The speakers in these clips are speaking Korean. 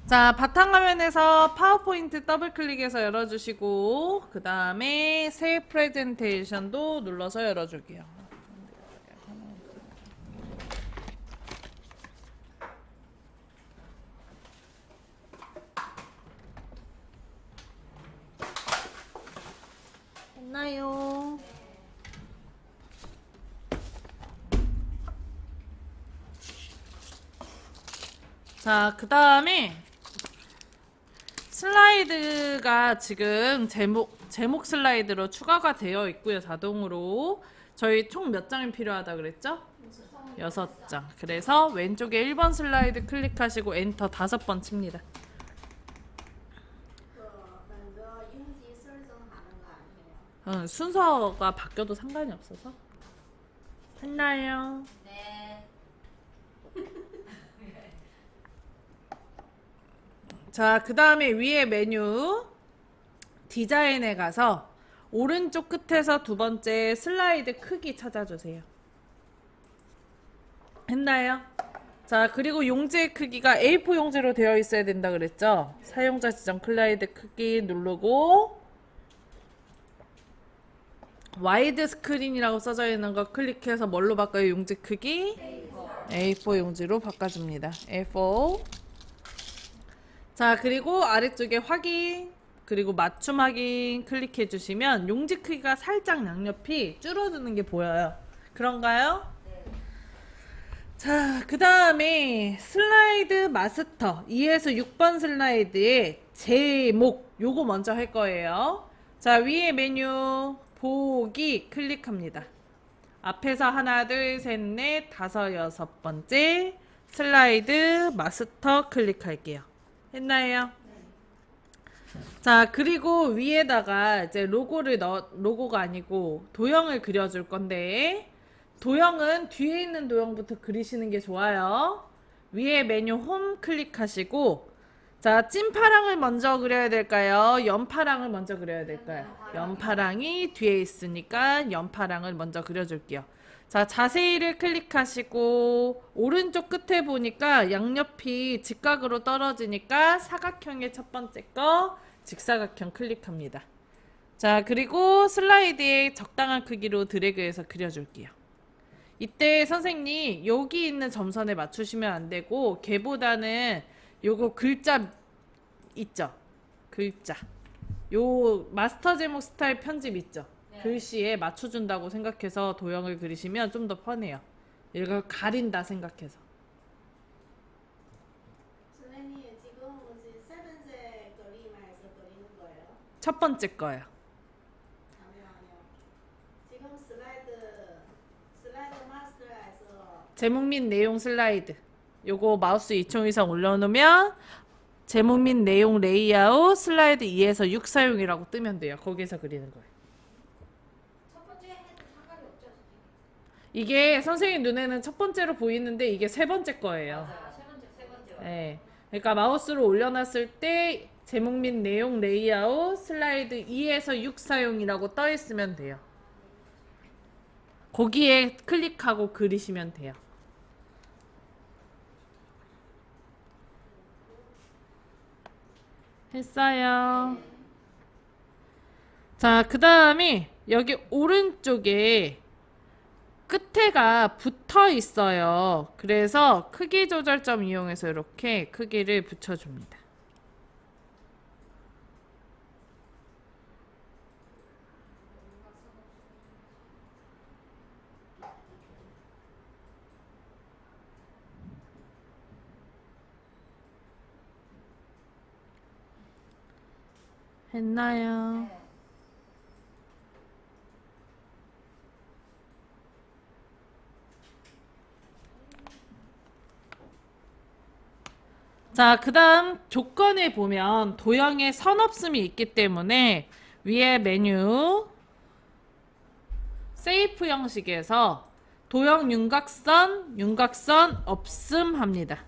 자, 바탕화면에서 파워포인트 더블 클릭해서 열어주시고, 그 다음에 새 프레젠테이션도 눌러서 열어줄게요. 했나요? 자, 그 다음에 슬라이드가 지금 제목 슬라이드로 추가가 되어 있고요. 자동으로. 저희 총 몇 장이 필요하다 그랬죠? 6장. 그래서 왼쪽에 1번 슬라이드 클릭하시고 엔터 5번 칩니다. 순서가 바뀌어도 상관이 없어서. 했나요? 네. 자, 그 다음에 위에 메뉴 디자인에 가서 오른쪽 끝에서 두 번째 슬라이드 크기 찾아주세요. 했나요? 자, 그리고 용지의 크기가 A4 용지로 되어 있어야 된다 그랬죠? 사용자 지정 슬라이드 크기 누르고 와이드 스크린이라고 써져 있는 거 클릭해서 뭘로 바꿔요? 용지 크기? A4 용지로 바꿔줍니다. A4. 자, 그리고 아래쪽에 확인, 그리고 맞춤 확인 클릭해 주시면 용지 크기가 살짝 양옆이 줄어드는 게 보여요. 그런가요? 자, 그 다음에 슬라이드 마스터 2에서 6번 슬라이드의 제목 요거 먼저 할 거예요. 자, 위에 메뉴 보기 클릭합니다. 앞에서 하나, 둘, 셋, 넷, 다섯, 여섯 번째 슬라이드 마스터 클릭할게요. 했나요? 자, 그리고 위에다가 이제 로고가 아니고 도형을 그려줄 건데, 도형은 뒤에 있는 도형부터 그리시는 게 좋아요. 위에 메뉴 홈 클릭하시고, 자, 찐파랑을 먼저 그려야 될까요? 연파랑을 먼저 그려야 될까요? 연파랑이 뒤에 있으니까 연파랑을 먼저 그려줄게요. 자, 자세히를 클릭하시고 오른쪽 끝에 보니까 양옆이 직각으로 떨어지니까 사각형의 첫 번째 거 직사각형 클릭합니다. 자, 그리고 슬라이드에 적당한 크기로 드래그해서 그려줄게요. 이때 선생님 여기 있는 점선에 맞추시면 안 되고 걔보다는 요거 글자 있죠? 글자. 요 마스터 제목 스타일 편집 있죠? 네. 글씨에 맞춰준다고 생각해서 도형을 그리시면 좀 더 편해요. 이걸 가린다 생각해서. 선생님 지금 뭐지 세 번째 그림에서 그리는 거예요? 첫 번째 거예요. 아니요. 지금 슬라이드 마스터에서 제목 및 내용 슬라이드. 요거 마우스 2초 이상 올려놓으면 제목 및 내용 레이아웃 슬라이드 2에서 6 사용이라고 뜨면 돼요. 거기에서 그리는 거예요. 첫 번째 해도 상관이 없죠. 이게 선생님 눈에는 첫 번째로 보이는데 이게 세 번째 거예요. 맞아요. 세 번째. 네. 그러니까 마우스로 올려놨을 때 제목 및 내용 레이아웃 슬라이드 2에서 6 사용이라고 떠 있으면 돼요. 거기에 클릭하고 그리시면 돼요. 했어요. 자, 그 다음에 여기 오른쪽에 끝에가 붙어 있어요. 그래서 크기 조절점 이용해서 이렇게 크기를 붙여줍니다. 했나요? 네. 자, 그 다음 조건에 보면 도형에 선 없음이 있기 때문에 위에 메뉴 세이프 형식에서 도형 윤곽선 없음 합니다.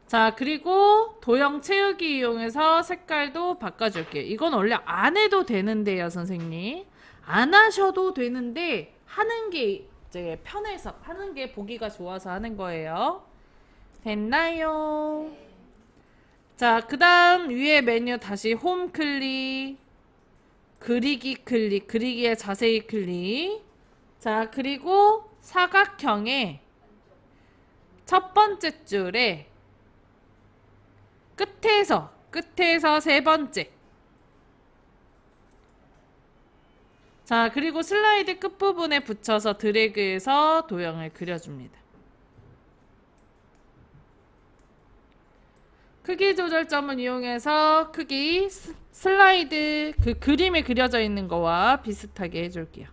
자, 그리고 도형 채우기 이용해서 색깔도 바꿔줄게요. 이건 원래 안 해도 되는데요, 선생님. 안 하셔도 되는데 하는 게 이제 편해서 하는 게 보기가 좋아서 하는 거예요. 됐나요? 자, 그 다음 위에 메뉴 다시 홈 클릭, 그리기 클릭, 그리기에 자세히 클릭. 자, 그리고 사각형의 첫 번째 줄에 끝에서 세 번째. 자, 그리고 슬라이드 끝부분에 붙여서 드래그해서 도형을 그려줍니다. 크기 조절점을 이용해서 크기 슬라이드 그 그림에 그려져 있는 거와 비슷하게 해줄게요.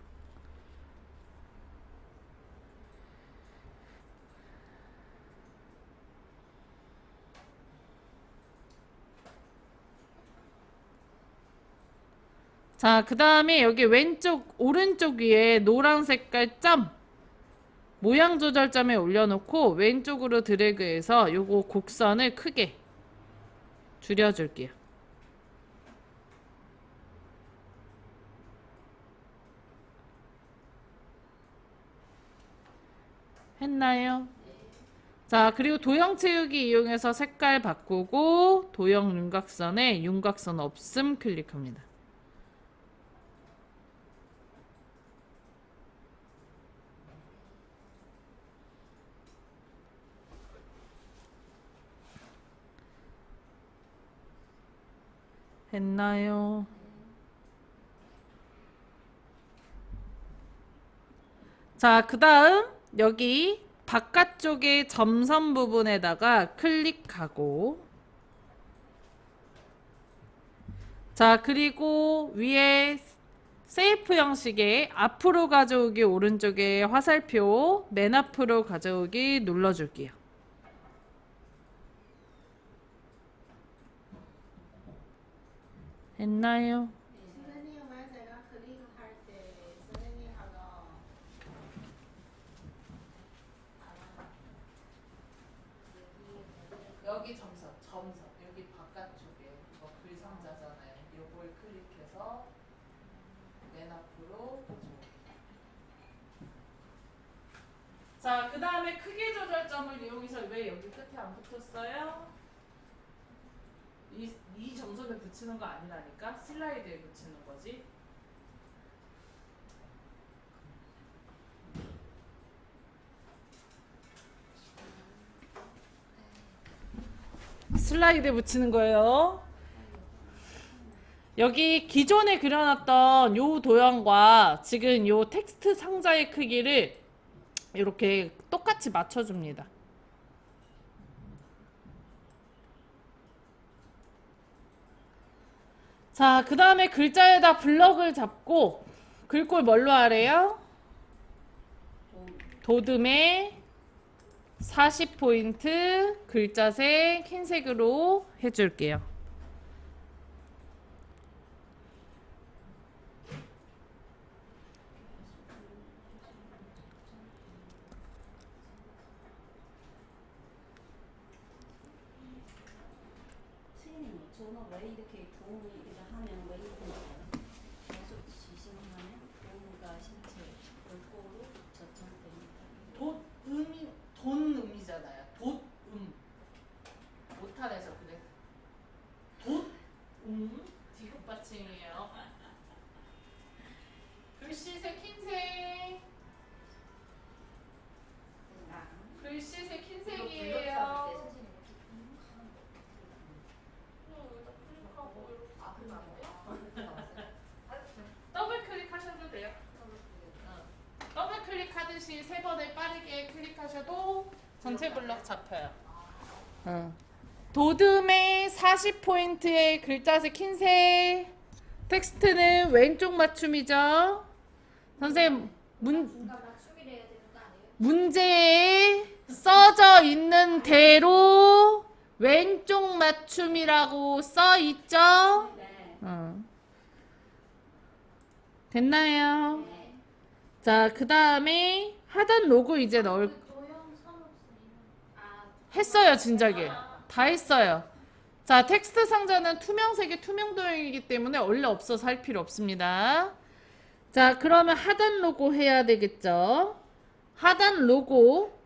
자, 그 다음에 여기 오른쪽 위에 노란 색깔 점 모양 조절점에 올려놓고 왼쪽으로 드래그해서 요거 곡선을 크게 줄여줄게요. 했나요? 자, 그리고 도형 채우기 이용해서 색깔 바꾸고 도형 윤곽선에 윤곽선 없음 클릭합니다. 했나요? 자, 그 다음 여기 바깥쪽에 점선 부분에다가 클릭하고 자, 그리고 위에 셀프 형식의 앞으로 가져오기 오른쪽에 화살표 맨 앞으로 가져오기 눌러줄게요. 했나요? 선생님만 제가 클릭할 때 선생님하고 여기 점선 여기 바깥쪽에 이거 글상자잖아요. 요걸 클릭해서 맨 앞으로 가져오기. 자, 그 다음에 크기 조절점을 이용해서 왜 여기 끝에 안 붙었어요? 이 점선에 붙이는 거 아니라니까? 슬라이드에 붙이는 거지. 슬라이드에 붙이는 거예요. 여기 기존에 그려놨던 요 도형과 지금 요 텍스트 상자의 크기를 이렇게 똑같이 맞춰줍니다. 자, 그 다음에 글자에다 블럭을 잡고 글꼴 뭘로 하래요? 도듬에 40포인트 글자색 흰색으로 해줄게요. 선생님, 저는 왜 이렇게 도움을 이렇게 하면 왜 이렇게 돼요? 계속 지시하면 몸과 신체 골고루 저촉됩니다. 돈음이잖아요. 못하네서 그래. 디귿 받침이에요. 글씨색 흰색. 글씨색 흰색이에요. 더블 클릭하셔도 돼요. 더블 클릭하듯이 세 번을 빠르게 클릭하셔도 전체 블럭 잡혀요. 도듬의 40포인트의 글자색 흰색. 텍스트는 왼쪽 맞춤이죠. 선생님 중간 맞춤이라 해야 되는 거 아니에요? 문제에 써져 있는 대로 왼쪽 맞춤이라고 써 있죠? 네. 됐나요? 네. 자, 그 다음에 하단 로고 이제 넣을 도형 산업스님. 했어요, 진작에. 다 했어요. 자, 텍스트 상자는 투명색의 투명 도형이기 때문에 원래 없어서 할 필요 없습니다. 자, 그러면 하단 로고 해야 되겠죠? 하단 로고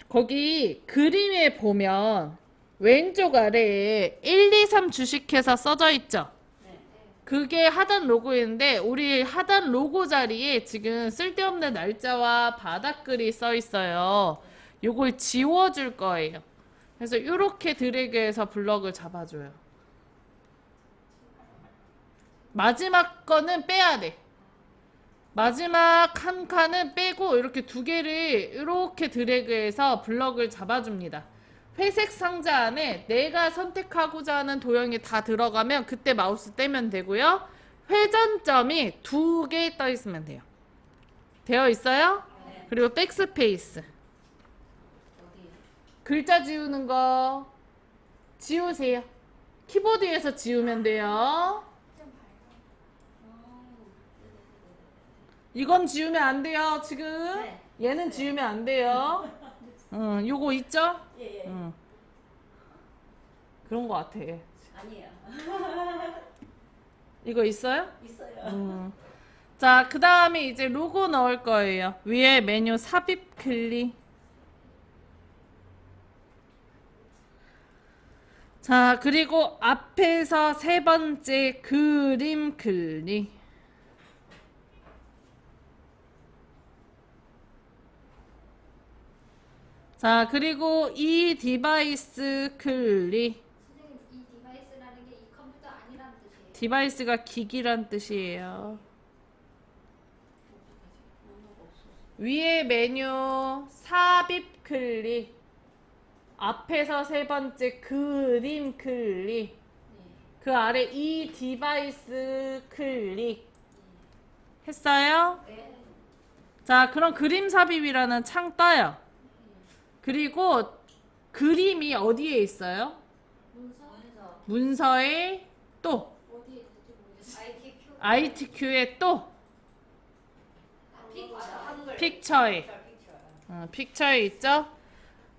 거기 그림에 보면 왼쪽 아래에 1, 2, 3 주식회사 써져 있죠. 네. 그게 하단 로고인데 우리 하단 로고 자리에 지금 쓸데없는 날짜와 바닥글이 써 있어요. 요걸 지워줄 거예요. 그래서 이렇게 드래그해서 블럭을 잡아줘요. 마지막 거는 빼야 돼. 마지막 한 칸은 빼고 이렇게 두 개를 이렇게 드래그해서 블럭을 잡아줍니다. 회색 상자 안에 내가 선택하고자 하는 도형이 다 들어가면 그때 마우스 떼면 되고요. 회전점이 두 개 떠 있으면 돼요. 되어 있어요? 네. 그리고 백스페이스. 어디에? 글자 지우는 거 지우세요. 키보드에서 지우면 돼요. 좀 밝아. 이건 지우면 안 돼요, 지금. 네. 얘는 지우면 안 돼요. 응, 요거 있죠? 예, 예. 응. 그런 거 같아. 아니에요. 이거 있어요? 있어요. 자, 그 다음에 이제 로고 넣을 거예요. 위에 메뉴 삽입 클릭. 자, 그리고 앞에서 세 번째 그림 클릭. 자, 그리고 이 디바이스 클릭. 선생님 이 디바이스라는 게 이 컴퓨터 아니라는 뜻이에요. 디바이스가 기기란 뜻이에요. 위에 메뉴 삽입 클릭. 앞에서 세 번째 그림 클릭. 네. 그 아래 이 디바이스 클릭. 했어요? 네. 자, 그럼 그림 삽입이라는 창 떠요. 그리고 그림이 어디에 있어요? 문서 문서에 또 어디에 있는지 모르겠어요. ITQ. ITQ에 또 픽처. 픽처에 픽처에 있죠?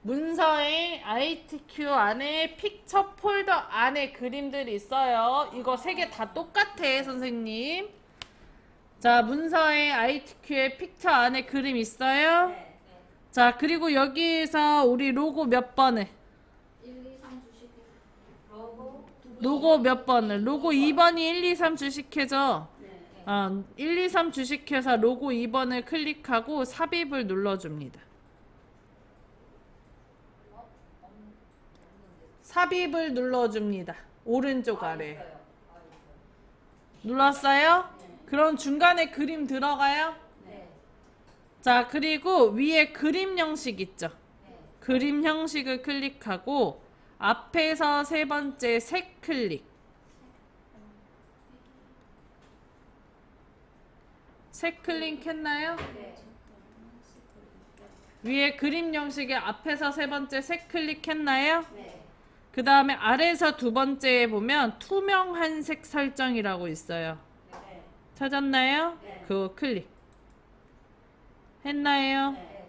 문서에 ITQ 안에 픽처 폴더 안에 그림들이 있어요. 이거 세 개 다 똑같아, 선생님. 자, 문서에 ITQ에 픽처 안에 그림 있어요? 네. 자, 그리고 여기에서 우리 로고 몇 번을? 1, 2, 3 주식. 로고. 로고 몇 번을? 로고 2번이 1, 2, 3 주식회죠? 네. 1, 2, 3 주식회사 로고 2번을 클릭하고 삽입을 눌러줍니다. 삽입을 눌러줍니다. 오른쪽 아래. 눌렀어요? 그럼 중간에 그림 들어가요? 네. 자, 그리고 위에 그림 형식 있죠? 그림 형식을 클릭하고 앞에서 세 번째 색 클릭. 색 클릭했나요? 네. 위에 그림 형식의 앞에서 세 번째 색 클릭했나요? 네. 그 다음에 아래에서 두 번째에 보면 투명한 색 설정이라고 있어요. 네. 찾았나요? 네. 그거 클릭. 했나요? 네.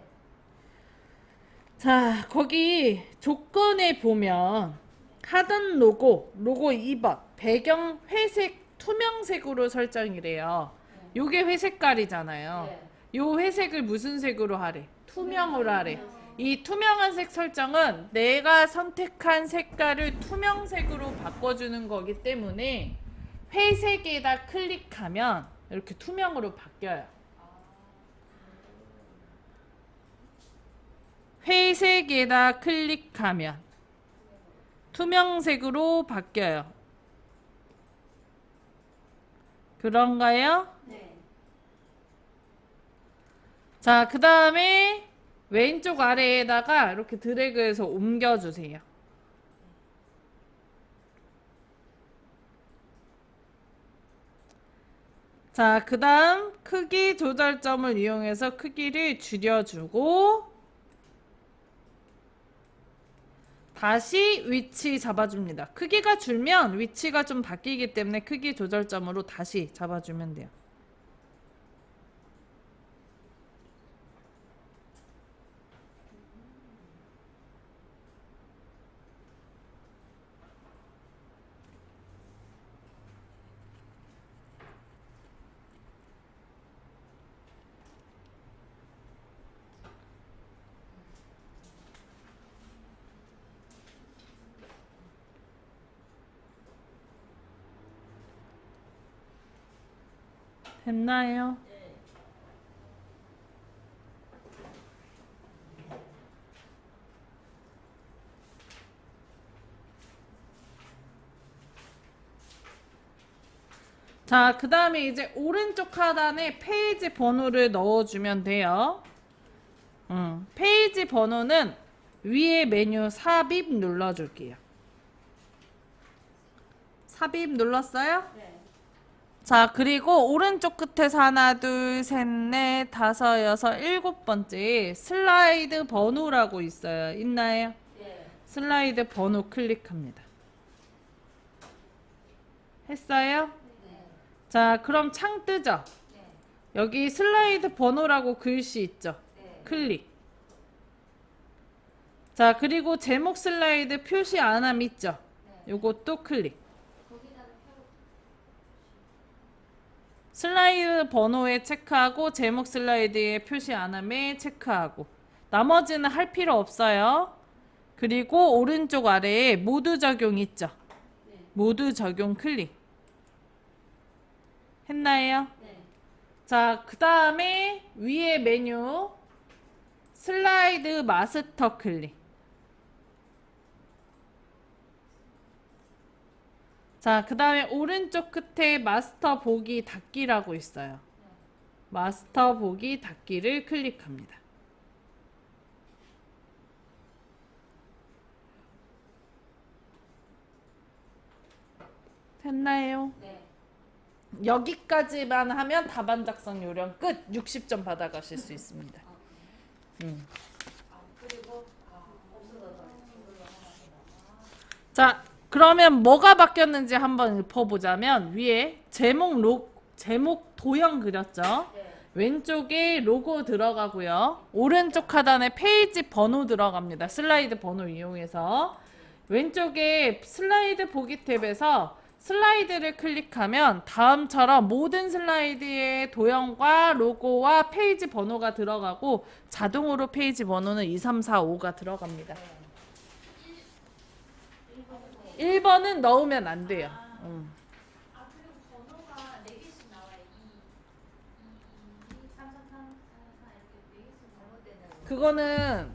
자, 거기 조건에 보면 하단 로고 2번 배경 회색 투명색으로 설정이래요. 요게 회색깔이잖아요. 네. 요 회색을 무슨 색으로 하래? 투명으로 하래. 이 투명한 색 설정은 내가 선택한 색깔을 투명색으로 바꿔주는 거기 때문에 회색에다 클릭하면 이렇게 투명으로 바뀌어요. 회색에다 클릭하면 투명색으로 바뀌어요. 그런가요? 네. 자, 그 다음에 왼쪽 아래에다가 이렇게 드래그해서 옮겨주세요. 자, 그 다음 크기 조절점을 이용해서 크기를 줄여주고 다시 위치 잡아줍니다. 크기가 줄면 위치가 좀 바뀌기 때문에 크기 조절점으로 다시 잡아주면 돼요. 됐나요? 네. 자, 그 다음에 이제 오른쪽 하단에 페이지 번호를 넣어주면 돼요. 페이지 번호는 위에 메뉴 삽입 눌러줄게요. 삽입 눌렀어요? 네. 자, 그리고 오른쪽 끝에서 하나, 둘, 셋, 넷, 다섯, 여섯, 일곱 번째 슬라이드 번호라고 있어요. 있나요? 네. 슬라이드 번호 클릭합니다. 했어요? 네. 자, 그럼 창 뜨죠? 네. 여기 슬라이드 번호라고 글씨 있죠? 네. 클릭. 자, 그리고 제목 슬라이드 표시 안함 있죠? 네. 요것도 클릭. 거기다가 표 슬라이드 번호에 체크하고 제목 슬라이드에 표시 안함에 체크하고 나머지는 할 필요 없어요. 그리고 오른쪽 아래에 모두 적용 있죠? 네. 모두 적용 클릭. 했나요? 네. 자, 그 다음에 위에 메뉴 슬라이드 마스터 클릭. 자, 그 다음에 오른쪽 끝에 마스터 보기 닫기라고 있어요. 마스터 보기 닫기를 클릭합니다. 됐나요? 네. 여기까지만 하면 답안 작성 요령 끝! 60점 받아가실 수 있습니다. 그리고 없어져서 이걸로 하나 더. 자, 그러면 뭐가 바뀌었는지 한번 읊어보자면 위에 제목 도형 그렸죠? 네. 왼쪽에 로고 들어가고요. 오른쪽 하단에 페이지 번호 들어갑니다. 슬라이드 번호 이용해서. 왼쪽에 슬라이드 보기 탭에서 슬라이드를 클릭하면 다음처럼 모든 슬라이드의 도형과 로고와 페이지 번호가 들어가고 자동으로 페이지 번호는 2, 3, 4, 5가 들어갑니다. 1번은 넣으면 안 돼요. 아 그리고 번호가 4개씩 나와요. 2, 3, 3, 3, 4, 4 이렇게 4개씩 잘못되는 그거는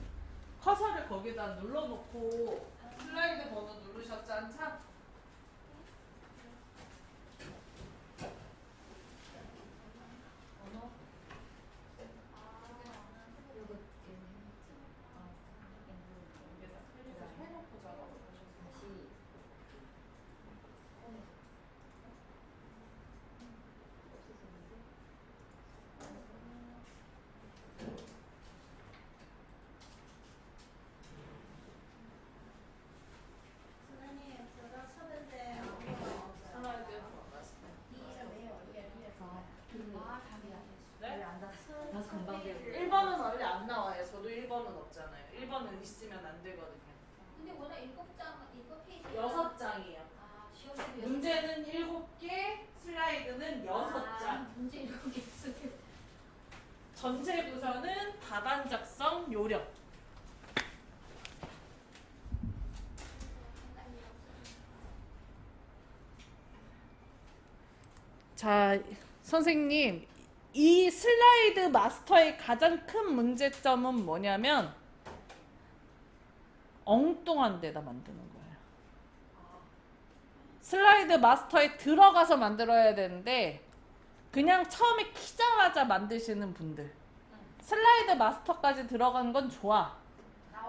커서를 거기다 눌러놓고 슬라이드 번호 누르셨지 않죠? 번호. 요거 여기다 클릭을 해놓고 작업하셨어요. 다시 선생님, 제가 첫 번째 슬라이드 아 답이야. 네? 다 금방 되고. 1번은 원래 안 나와요. 저도 1번은 없잖아요. 1번은 있으면 안 되거든요. 근데 워낙 7장 이거 페이지 6장이에요. 아 시험에 문제는 7개, 슬라이드는 6장. 문제 7개 쓰게. 전체 부서는 답안 작성 요령. 자, 선생님, 이 슬라이드 마스터의 가장 큰 문제점은 뭐냐면 엉뚱한 데다 만드는 거예요. 슬라이드 마스터에 들어가서 만들어야 되는데 그냥 처음에 키자마자 만드시는 분들 슬라이드 마스터까지 들어간 건 좋아.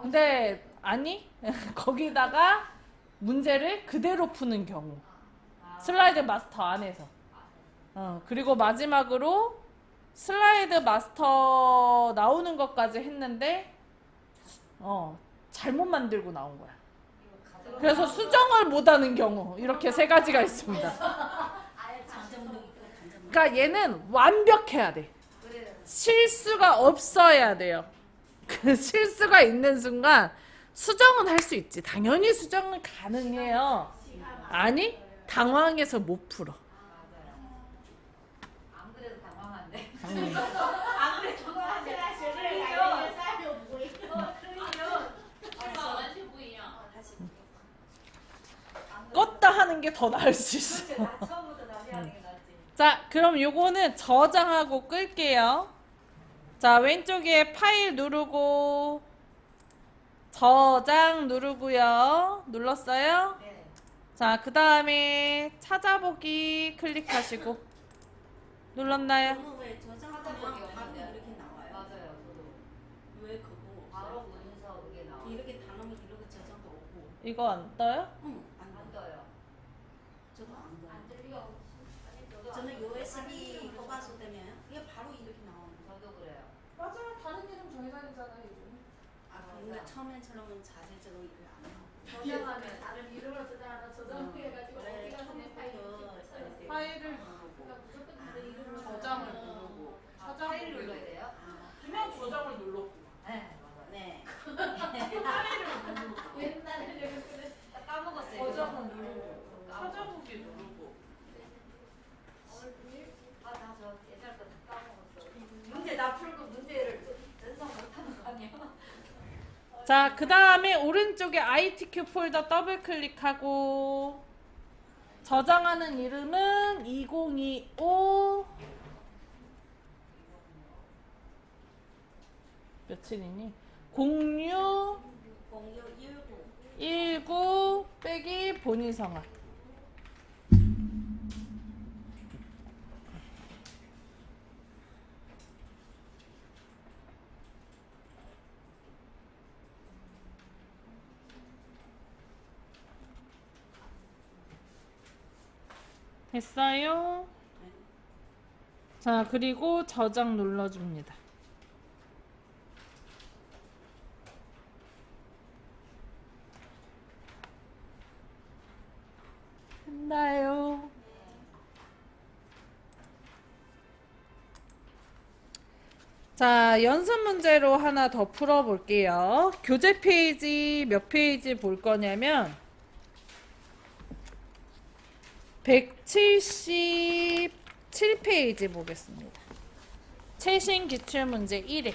근데 아니 거기다가 문제를 그대로 푸는 경우 슬라이드 마스터 안에서 그리고 마지막으로 슬라이드 마스터 나오는 것까지 했는데 잘못 만들고 나온 거야. 그래서 수정을 못하는 경우 이렇게 세 가지가 있습니다. 아예 그러니까 얘는 완벽해야 돼. 실수가 없어야 돼요. 그 실수가 있는 순간 수정은 할 수 있지. 당연히 수정은 가능해요. 아니 당황해서 못 풀어. 안 그래도 당황한데. 안 그래 정말 사람이 보이고 다시 껐다 하는 게 더 나을 수 있어. 처음부터 다시 하는 게 낫지. 자, 그럼 요거는 저장하고 끌게요. 자, 왼쪽에 파일 누르고 저장 누르고요. 눌렀어요? 네. 자, 그 다음에 찾아보기 클릭하시고 눌렀나요? 저는 왜 저장하면 찾아보기 바로 없는데. 이렇게 나와요? 맞아요. 저도 왜 그거 바로 없어요? 문서 그게 나와. 이렇게 단어면 이렇게 저장도 오고. 이거 안 떠요? 응, 안 안 돼. 떠요. 저도 안 돼. 안 들려. 아니 저도 안 저는 들려. USB 뽑아서 되면 이게 바로 이렇게 나오는 거. 저도 그래요. 맞아요. 다른 이름 정해다니잖아요, 요즘. 아, 근데 처음엔처럼은 자체적으로 일을 안 하고. 저장하면 다른 이름으로 저장하다 저장해가지고 그래, 어디가 내 파일이 처음부터 있어요. 파일을 그러니까 무조건 다른 이름으로 저장을 저장하면 누르고 파일 눌러야 돼요? 아, 그냥 저장을 눌렀고 네 맞아요. 네. 옛날에 내가 그랬어. 까먹었어요. 저장을 이거. 누르고 찾아보기 누르고 아나저 옛날 거 다 까먹었어. 문제 다 풀고 문제를 전송 못하는 거 아니야? 자, 그 다음에 오른쪽에 ITQ 폴더 더블 클릭하고 저장하는 이름은 2025 며칠이니? 06 공유 19. 19 빼기 본인 성함. 됐어요? 자, 그리고 저장 눌러줍니다. 됐나요? 자, 연습 문제로 하나 더 풀어볼게요. 교재 페이지 몇 페이지 볼 거냐면 177페이지 보겠습니다. 최신 기출문제 1회.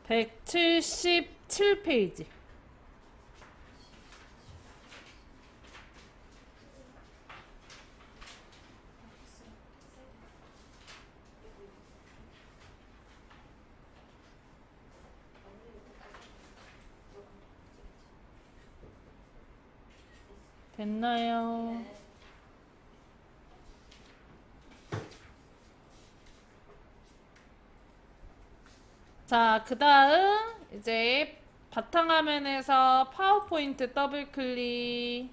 (177) 페이지. 됐나요? 자, 그 다음 이제 바탕화면에서 파워포인트 더블 클릭,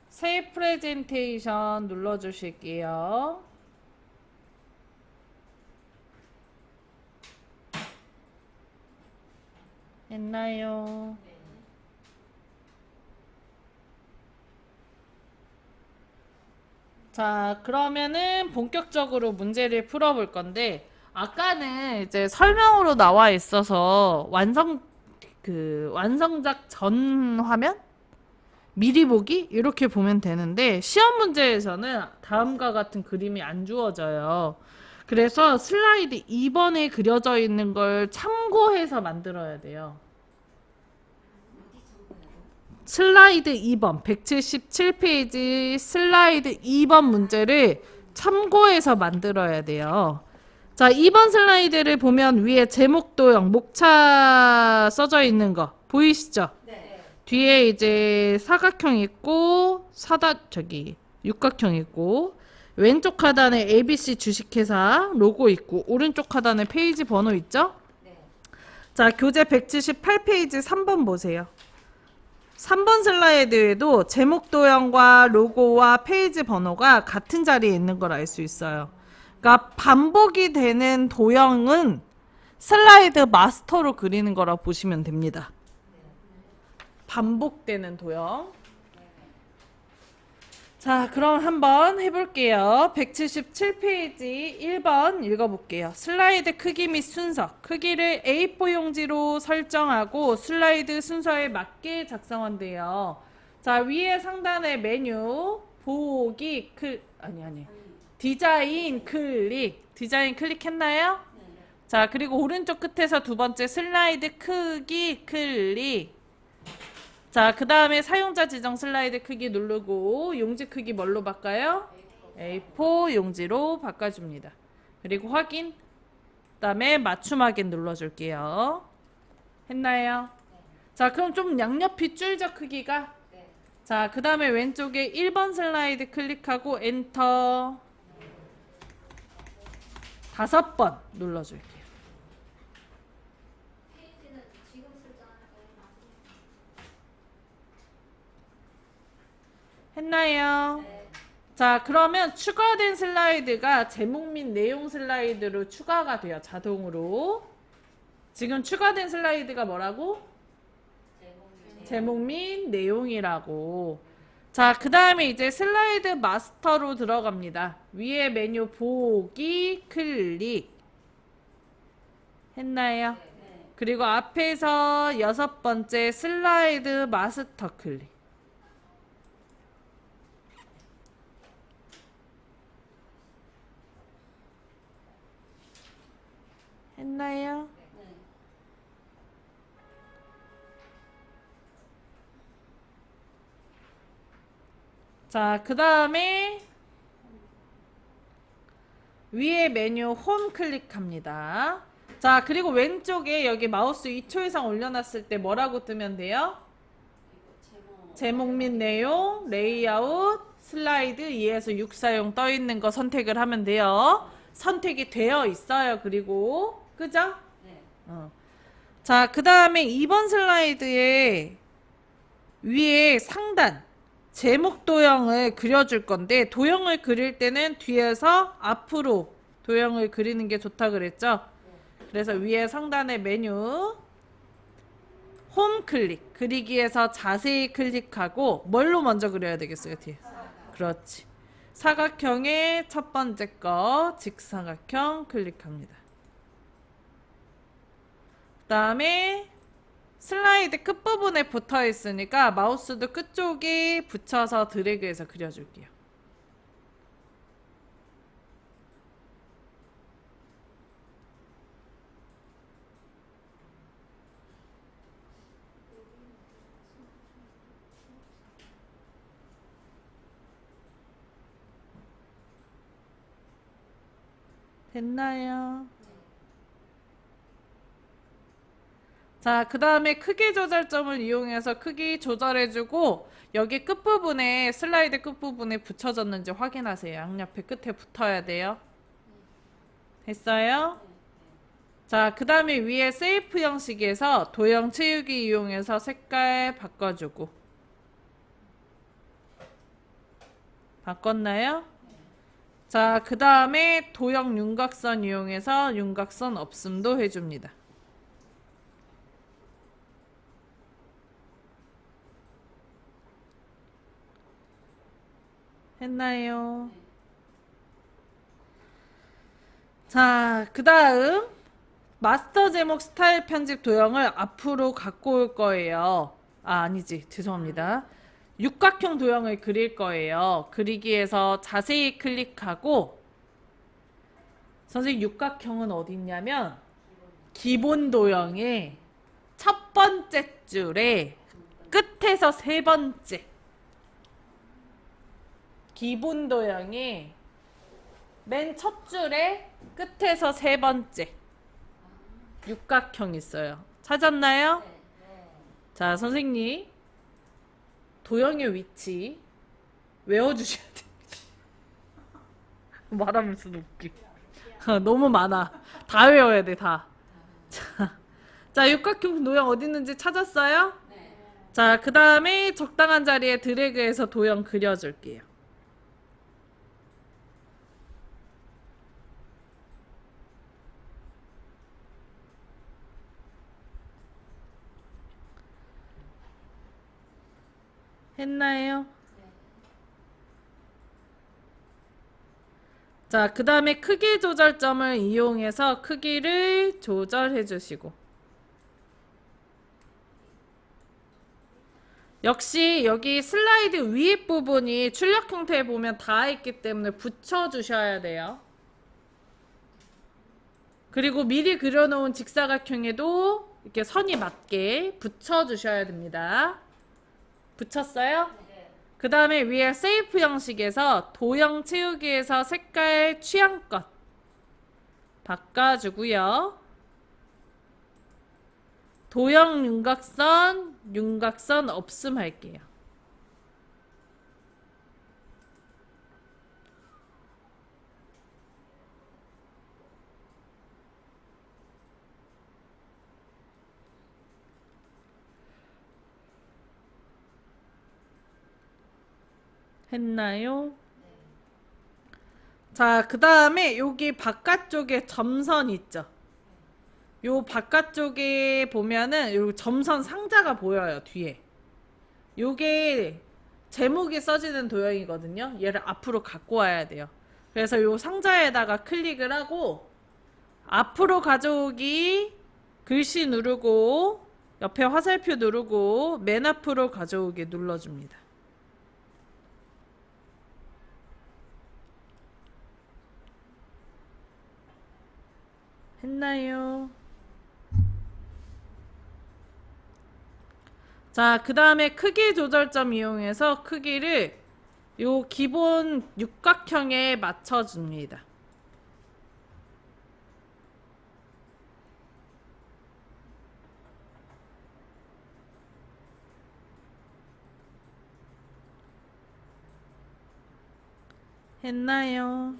새 프레젠테이션 눌러주실게요. 됐나요? 자, 그러면은 본격적으로 문제를 풀어볼 건데, 아까는 이제 설명으로 나와 있어서 완성작 전 화면? 미리 보기? 이렇게 보면 되는데, 시험 문제에서는 다음과 같은 그림이 안 주어져요. 그래서 슬라이드 2번에 그려져 있는 걸 참고해서 만들어야 돼요. 슬라이드 2번, 177페이지 슬라이드 2번 문제를 참고해서 만들어야 돼요. 자, 2번 슬라이드를 보면 위에 제목 도형, 목차 써져 있는 거 보이시죠? 네. 뒤에 이제 사각형 있고 육각형 있고, 왼쪽 하단에 ABC 주식회사 로고 있고, 오른쪽 하단에 페이지 번호 있죠? 네. 자, 교재 178페이지 3번 보세요. 3번 슬라이드에도 제목 도형과 로고와 페이지 번호가 같은 자리에 있는 걸 알 수 있어요. 그러니까 반복이 되는 도형은 슬라이드 마스터로 그리는 거라 보시면 됩니다. 반복되는 도형. 자, 그럼 한번 해볼게요. 177페이지 1번 읽어볼게요. 슬라이드 크기 및 순서. 크기를 A4 용지로 설정하고 슬라이드 순서에 맞게 작성한대요. 자, 위에 상단의 메뉴, 보기, 디자인 클릭. 디자인 클릭했나요? 네. 자, 그리고 오른쪽 끝에서 두 번째 슬라이드 크기 클릭. 자, 그 다음에 사용자 지정 슬라이드 크기 누르고 용지 크기 뭘로 바꿔요? A4 용지로 바꿔줍니다. 그리고 확인. 그 다음에 맞춤 확인 눌러줄게요. 했나요? 자, 그럼 좀 양옆이 줄죠, 크기가? 네. 자, 그 다음에 왼쪽에 1번 슬라이드 클릭하고 엔터 5번 눌러줄게요. 페이지는 지금 설정하는 거예요? 했나요? 네. 자, 그러면 추가된 슬라이드가 제목 및 내용 슬라이드로 추가가 돼요. 자동으로. 지금 추가된 슬라이드가 뭐라고? 제목 및 내용이라고. 자, 그 다음에 이제 슬라이드 마스터로 들어갑니다. 위에 메뉴 보기 클릭. 했나요? 네. 그리고 앞에서 6번째 슬라이드 마스터 클릭. 했나요? 네. 자, 그 다음에 위에 메뉴 홈 클릭합니다. 자, 그리고 왼쪽에 여기 마우스 2초 이상 올려놨을 때 뭐라고 뜨면 돼요? 이거 제목 및 내용, 레이아웃, 슬라이드 2에서 6 사용 떠 있는 거 선택을 하면 돼요. 선택이 되어 있어요. 그리고 그죠? 네. 자, 그 다음에 2번 슬라이드에 위에 상단 제목 도형을 그려줄 건데 도형을 그릴 때는 뒤에서 앞으로 도형을 그리는 게 좋다 그랬죠? 그래서 위에 상단의 메뉴 홈 클릭 그리기에서 자세히 클릭하고 뭘로 먼저 그려야 되겠어요? 뒤에. 그렇지. 사각형의 첫 번째 거 직사각형 클릭합니다. 그 다음에 슬라이드 끝부분에 붙어 있으니까 마우스도 끝쪽에 붙여서 드래그해서 그려줄게요. 됐나요? 자, 그 다음에 크기 조절점을 이용해서 크기 조절해주고 여기 끝부분에 슬라이드 끝부분에 붙여졌는지 확인하세요. 양옆에 끝에 붙어야 돼요. 됐어요? 자, 그 다음에 위에 세이프 형식에서 도형 채우기 이용해서 색깔 바꿔주고 바꿨나요? 자, 그 다음에 도형 윤곽선 이용해서 윤곽선 없음도 해줍니다. 했나요? 자, 그 다음 마스터 제목 스타일 편집 도형을 앞으로 갖고 올 거예요. 아, 아니지. 죄송합니다. 육각형 도형을 그릴 거예요. 그리기에서 자세히 클릭하고 선생님 육각형은 어디 있냐면 기본 도형의 첫 번째 줄에 끝에서 세 번째 기본 도형의 맨 첫 줄에 끝에서 세 번째 육각형 있어요. 찾았나요? 자, 선생님 도형의 위치 외워주셔야 돼요. 말하면서도 웃기. 너무 많아. 다 외워야 돼, 다. 자, 육각형 도형 어디 있는지 찾았어요? 네. 자, 그 다음에 적당한 자리에 드래그해서 도형 그려줄게요. 했나요? 자, 그 다음에 크기 조절점을 이용해서 크기를 조절해 주시고. 역시 여기 슬라이드 위에 부분이 출력 형태에 보면 닿아 있기 때문에 붙여 주셔야 돼요. 그리고 미리 그려놓은 직사각형에도 이렇게 선이 맞게 붙여 주셔야 됩니다. 붙였어요? 네. 그 다음에 위에 세이프 형식에서 도형 채우기에서 색깔 취향껏 바꿔주고요. 도형 윤곽선 없음 할게요. 했나요? 자, 그 다음에 여기 바깥쪽에 점선 있죠? 요 바깥쪽에 보면은 요 점선 상자가 보여요, 뒤에. 요게 제목이 써지는 도형이거든요. 얘를 앞으로 갖고 와야 돼요. 그래서 요 상자에다가 클릭을 하고 앞으로 가져오기 글씨 누르고 옆에 화살표 누르고 맨 앞으로 가져오기 눌러줍니다. 했나요? 자, 그 다음에 크기 조절점 이용해서 크기를 요 기본 육각형에 맞춰줍니다. 했나요?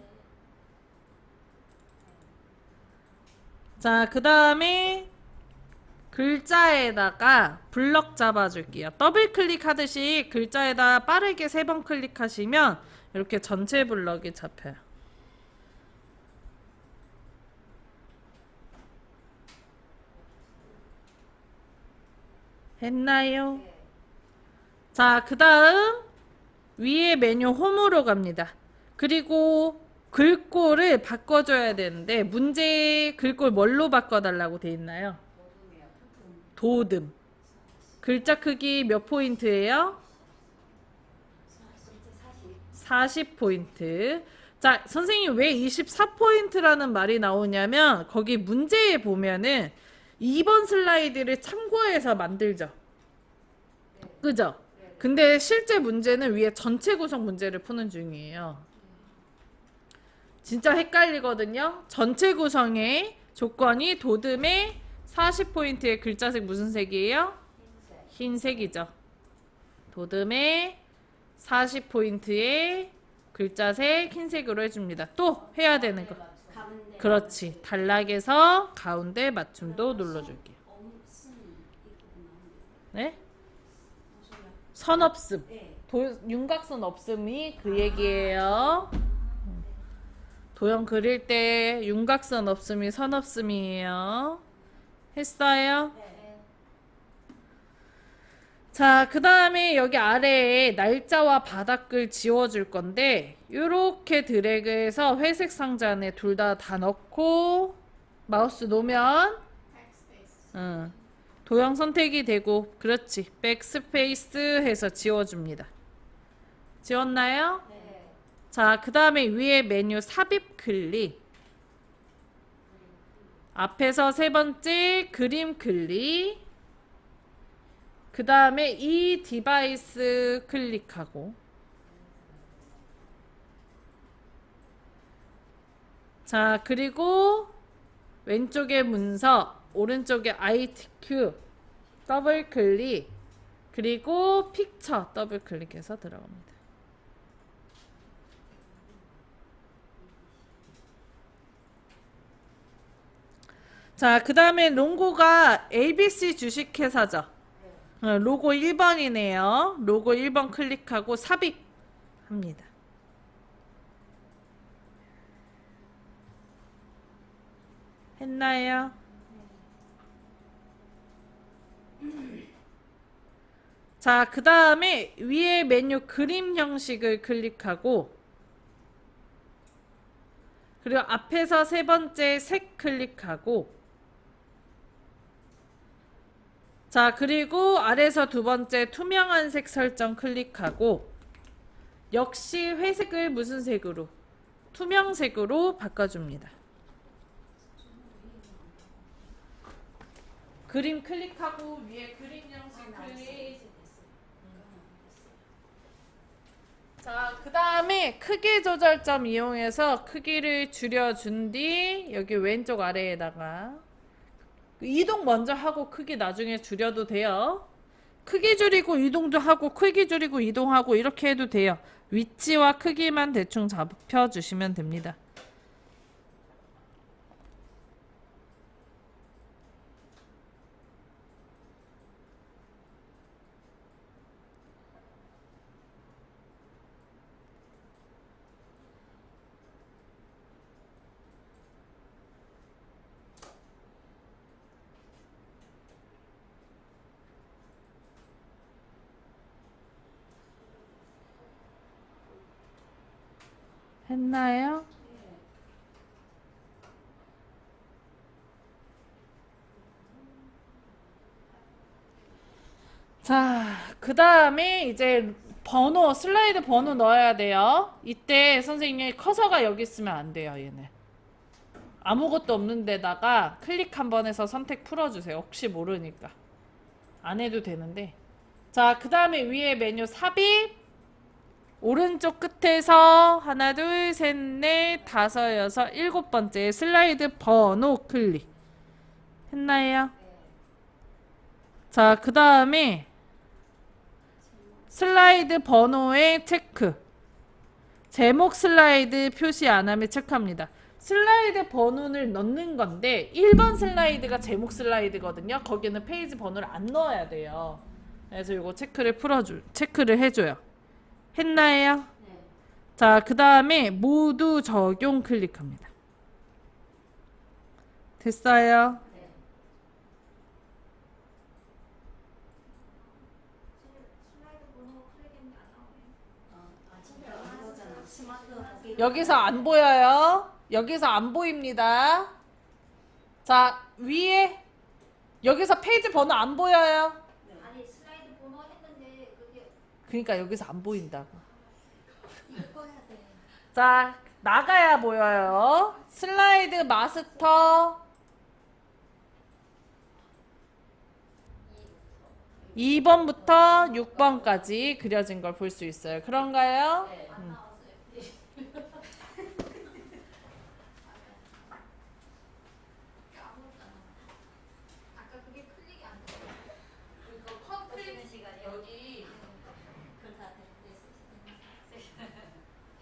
자, 그 다음에 글자에다가 블럭 잡아줄게요. 더블 클릭하듯이 글자에다 빠르게 3번 클릭하시면 이렇게 전체 블럭이 잡혀요. 했나요? 자, 그 다음 위에 메뉴 홈으로 갑니다. 그리고 글꼴을 바꿔줘야 되는데 문제 글꼴 뭘로 바꿔달라고 돼 있나요? 도듬. 글자 크기 몇 포인트예요? 40포인트. 자, 선생님 왜 24포인트라는 말이 나오냐면 거기 문제에 보면은 2번 슬라이드를 참고해서 만들죠. 그죠? 근데 실제 문제는 위에 전체 구성 문제를 푸는 중이에요. 진짜 헷갈리거든요. 전체 구성의 조건이 도듬의 40포인트의 글자색 무슨 색이에요? 흰색이죠. 도듬의 40포인트의 글자색 흰색으로 해줍니다. 또 해야 되는 거. 가운데 그렇지. 단락에서 가운데 맞춤도 눌러줄게요. 없음 이 부분 나오는데. 네? 무슨 말? 선 없음. 네. 윤곽선 없음이 그 얘기예요. 도형 그릴 때 윤곽선 없음이 선 없음이에요. 했어요? 네. 자, 그 다음에 여기 아래에 날짜와 바닥글 지워줄 건데 요렇게 드래그해서 회색 상자 안에 둘 다 넣고 마우스 놓으면 backspace. 도형 선택이 되고 그렇지. 백스페이스 해서 지워줍니다. 지웠나요? 네. 자, 그 다음에 위에 메뉴 삽입 클릭. 앞에서 3번째 그림 클릭. 그 다음에 이 디바이스 클릭하고. 자, 그리고 왼쪽에 문서, 오른쪽에 ITQ 더블 클릭. 그리고 픽처 더블 클릭해서 들어갑니다. 자, 그 다음에 로고가 ABC 주식회사죠. 로고 1번이네요. 로고 1번 클릭하고 삽입합니다. 했나요? 자, 그 다음에 위에 메뉴 그림 형식을 클릭하고 그리고 앞에서 세 번째 색 클릭하고 자 그리고 아래서 두 번째 투명한 색 설정 클릭하고 역시 회색을 무슨 색으로? 투명색으로 바꿔줍니다. 그림 클릭하고 위에 그림 양식 클릭. 자, 그 다음에 크기 조절점 이용해서 크기를 줄여준 뒤 여기 왼쪽 아래에다가 이동 먼저 하고 크기 나중에 줄여도 돼요. 크기 줄이고 이동도 하고 크기 줄이고 이동하고 이렇게 해도 돼요. 위치와 크기만 대충 잡혀주시면 됩니다. 했나요? 자, 그 다음에 이제 번호, 슬라이드 번호 넣어야 돼요. 이때 선생님이 커서가 여기 있으면 안 돼요, 얘는. 아무것도 없는 데다가 클릭 한번 해서 선택 풀어주세요. 혹시 모르니까. 안 해도 되는데. 자, 그 다음에 위에 메뉴 삽입. 오른쪽 끝에서 하나, 둘, 셋, 넷, 다섯, 여섯, 일곱 번째 슬라이드 번호 클릭. 했나요? 자, 그 다음에 슬라이드 번호에 체크. 제목 슬라이드 표시 안 하면 체크합니다. 슬라이드 번호를 넣는 건데 1번 슬라이드가 제목 슬라이드거든요. 거기는 페이지 번호를 안 넣어야 돼요. 그래서 이거 체크를 해줘요. 했나요? 네. 자, 그 다음에 모두 적용 클릭합니다. 됐어요? 네. 슬라이드 번호 클릭했는데 안 나오네. 진짜 이거잖아. 스마트 보기. 여기서 안 보여요. 여기서 안 보입니다. 자, 위에 여기서 페이지 번호 안 보여요. 아니 슬라이드 번호 했는데 그게 그러니까 여기서 안 보인다고. 이거 해야 돼. 자, 나가야 보여요. 슬라이드 마스터 2번부터 6번까지 그려진 걸 볼 수 있어요. 그런가요? 네. 안 나왔어요. 아무것도 안 나와. 아까 그게 클릭이 안 돼. 이거 보시는 시간이 여기 그다 됐어.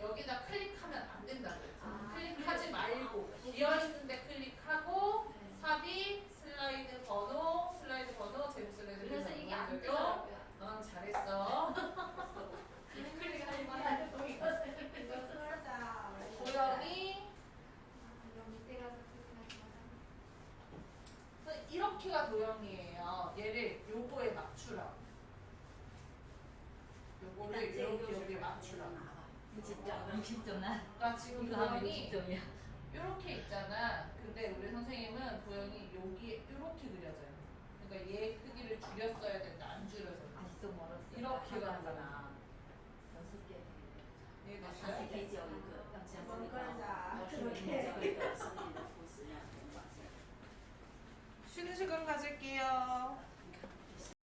여기다 클릭하면 안 된다고. 아, 클릭하지 말고 비어 있는데 클릭하고 삽입 슬라이드 번호 제목 슬라이드 그래서 이게 안 적용. 되더라고요. 넌 잘했어. 클릭하지 말아야 돼. 이것을 맞아. 도영이 여기 밑에 가서 클릭하지 마라. 이렇게가 도형이에요. 얘를 요거에 맞추라. 요거를 이렇게 여기에 맞추라. 진짜 나. 그러니까 지금 이거 하면 도형이 60점이야. 이렇게 있잖아. 근데 우리 선생님은 도형이 여기에 이렇게 그려져요. 그러니까 얘 크기를 줄였어야 되는데 안 줄여서 아직도 멀었어. 이렇게 가잖아. 연습 게. 이해됐어요? 다시 페이지 여기 그 뭔 걸자.